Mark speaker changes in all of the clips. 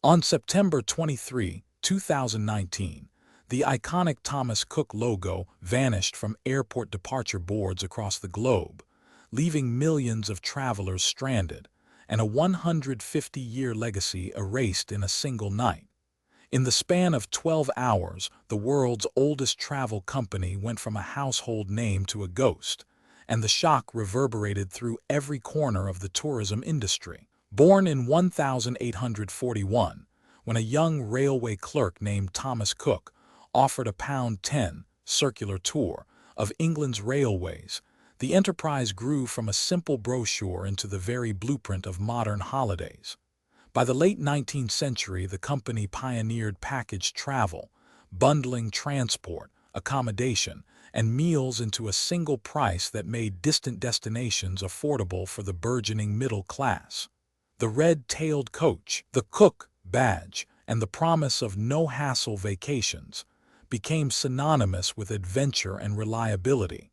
Speaker 1: On September 23, 2019, the iconic Thomas Cook logo vanished from airport departure boards across the globe, leaving millions of travelers stranded and a 150-year legacy erased in a single night. In the span of 12 hours, the world's oldest travel company went from a household name to a ghost, and the shock reverberated through every corner of the tourism industry. Born in 1841, when a young railway clerk named Thomas Cook offered a £10 circular tour of England's railways, the enterprise grew from a simple brochure into the very blueprint of modern holidays. By the late 19th century, the company pioneered package travel, bundling transport, accommodation, and meals into a single price that made distant destinations affordable for the burgeoning middle class. The red-tailed coach, the Cook badge, and the promise of no-hassle vacations became synonymous with adventure and reliability.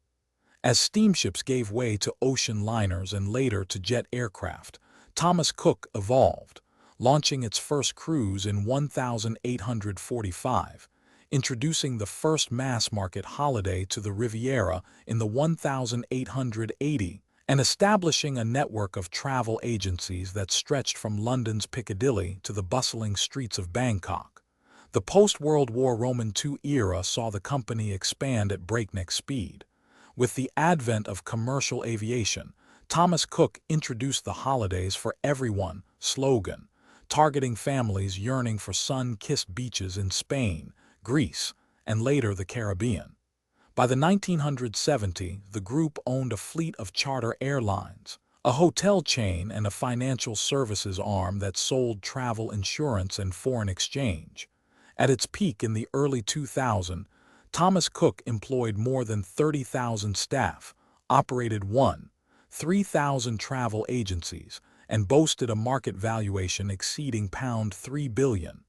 Speaker 1: As steamships gave way to ocean liners and later to jet aircraft, Thomas Cook evolved, launching its first cruise in 1845, introducing the first mass-market holiday to the Riviera in the 1880, and establishing a network of travel agencies that stretched from London's Piccadilly to the bustling streets of Bangkok. The post-World War II era saw the company expand at breakneck speed. With the advent of commercial aviation, Thomas Cook introduced the holidays for everyone slogan, targeting families yearning for sun-kissed beaches in Spain, Greece, and later the Caribbean. By the 1970s, the group owned a fleet of charter airlines, a hotel chain, and a financial services arm that sold travel insurance and foreign exchange. At its peak in the early 2000s, Thomas Cook employed more than 30,000 staff, operated 3,000 travel agencies, and boasted a market valuation exceeding £3 billion.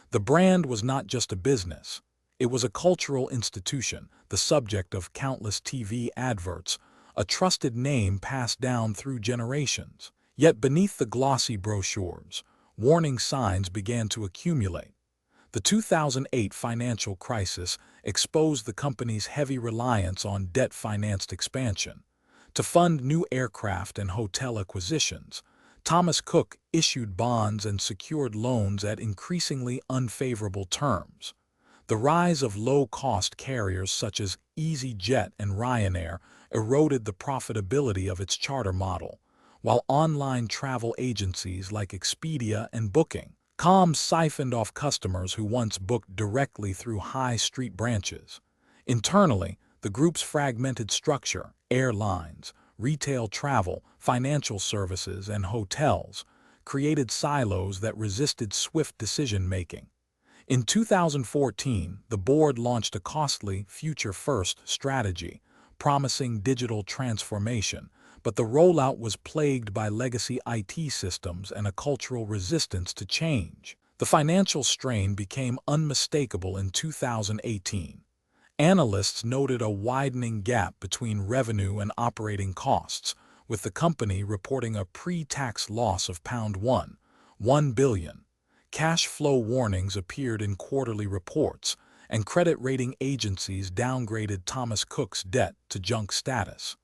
Speaker 1: The brand was not just a business. It was a cultural institution, the subject of countless TV adverts, a trusted name passed down through generations. Yet beneath the glossy brochures, warning signs began to accumulate. The 2008 financial crisis exposed the company's heavy reliance on debt-financed expansion. To fund new aircraft and hotel acquisitions, Thomas Cook issued bonds and secured loans at increasingly unfavorable terms. The rise of low-cost carriers such as EasyJet and Ryanair eroded the profitability of its charter model, while online travel agencies like Expedia and Booking.com siphoned off customers who once booked directly through high street branches. Internally, the group's fragmented structure, airlines, retail travel, financial services, and hotels, created silos that resisted swift decision-making. In 2014, the board launched a costly future-first strategy, promising digital transformation, but the rollout was plagued by legacy IT systems and a cultural resistance to change. The financial strain became unmistakable in 2018. Analysts noted a widening gap between revenue and operating costs, with the company reporting a pre-tax loss of £1 billion. Cash flow warnings appeared in quarterly reports, and credit rating agencies downgraded Thomas Cook's debt to junk status.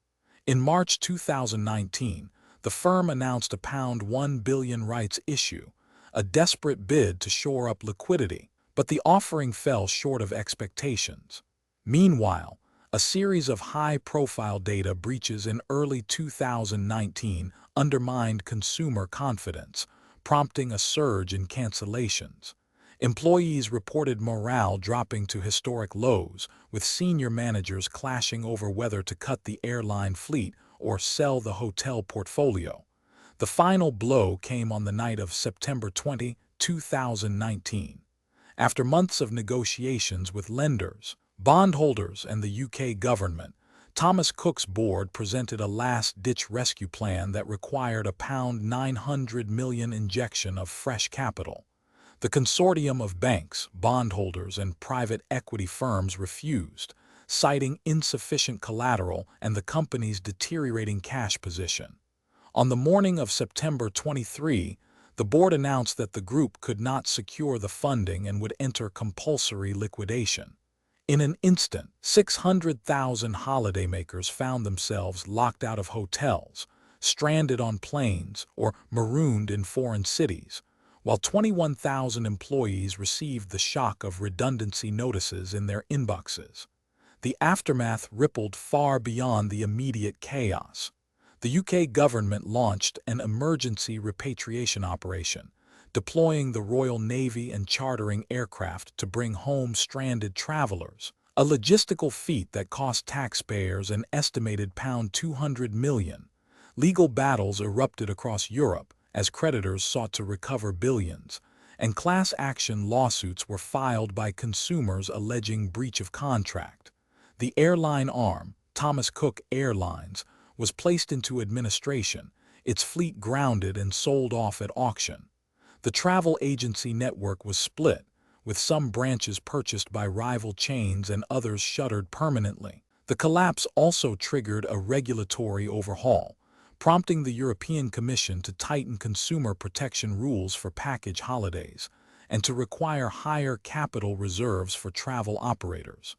Speaker 1: In March 2019, the firm announced a £1 billion rights issue, a desperate bid to shore up liquidity, but the offering fell short of expectations. Meanwhile, a series of high-profile data breaches in early 2019 undermined consumer confidence, prompting a surge in cancellations. Employees reported morale dropping to historic lows, with senior managers clashing over whether to cut the airline fleet or sell the hotel portfolio. The final blow came on the night of September 20, 2019. After months of negotiations with lenders, bondholders, and the UK government, Thomas Cook's board presented a last-ditch rescue plan that required a £900 million injection of fresh capital. The consortium of banks, bondholders, and private equity firms refused, citing insufficient collateral and the company's deteriorating cash position. On the morning of September 23, the board announced that the group could not secure the funding and would enter compulsory liquidation. In an instant, 600,000 holidaymakers found themselves locked out of hotels, stranded on planes, or marooned in foreign cities, while 21,000 employees received the shock of redundancy notices in their inboxes. The aftermath rippled far beyond the immediate chaos. The UK government launched an emergency repatriation operation, deploying the Royal Navy and chartering aircraft to bring home stranded travelers, a logistical feat that cost taxpayers an estimated £200 million. Legal battles erupted across Europe as creditors sought to recover billions, and class action lawsuits were filed by consumers alleging breach of contract. The airline arm, Thomas Cook Airlines, was placed into administration, its fleet grounded and sold off at auction. The travel agency network was split, with some branches purchased by rival chains and others shuttered permanently. The collapse also triggered a regulatory overhaul, prompting the European Commission to tighten consumer protection rules for package holidays and to require higher capital reserves for travel operators.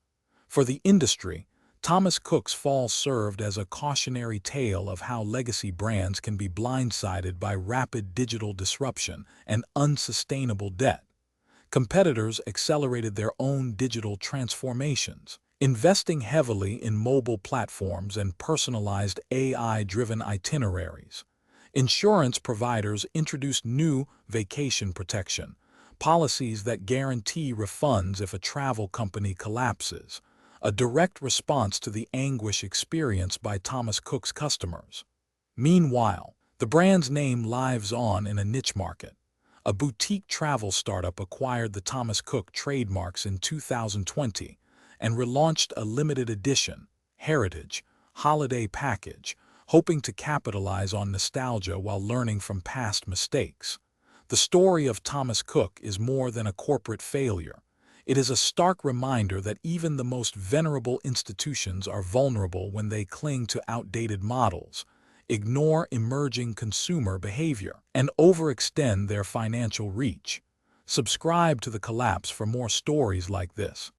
Speaker 1: For the industry, Thomas Cook's fall served as a cautionary tale of how legacy brands can be blindsided by rapid digital disruption and unsustainable debt. Competitors accelerated their own digital transformations, investing heavily in mobile platforms and personalized AI-driven itineraries. Insurance providers introduced new vacation protection policies that guarantee refunds if a travel company collapses, a direct response to the anguish experienced by Thomas Cook's customers. Meanwhile, the brand's name lives on in a niche market. A boutique travel startup acquired the Thomas Cook trademarks in 2020 and relaunched a limited edition, Heritage, holiday package, hoping to capitalize on nostalgia while learning from past mistakes. The story of Thomas Cook is more than a corporate failure. It is a stark reminder that even the most venerable institutions are vulnerable when they cling to outdated models, ignore emerging consumer behavior, and overextend their financial reach. Subscribe to The Collapse for more stories like this.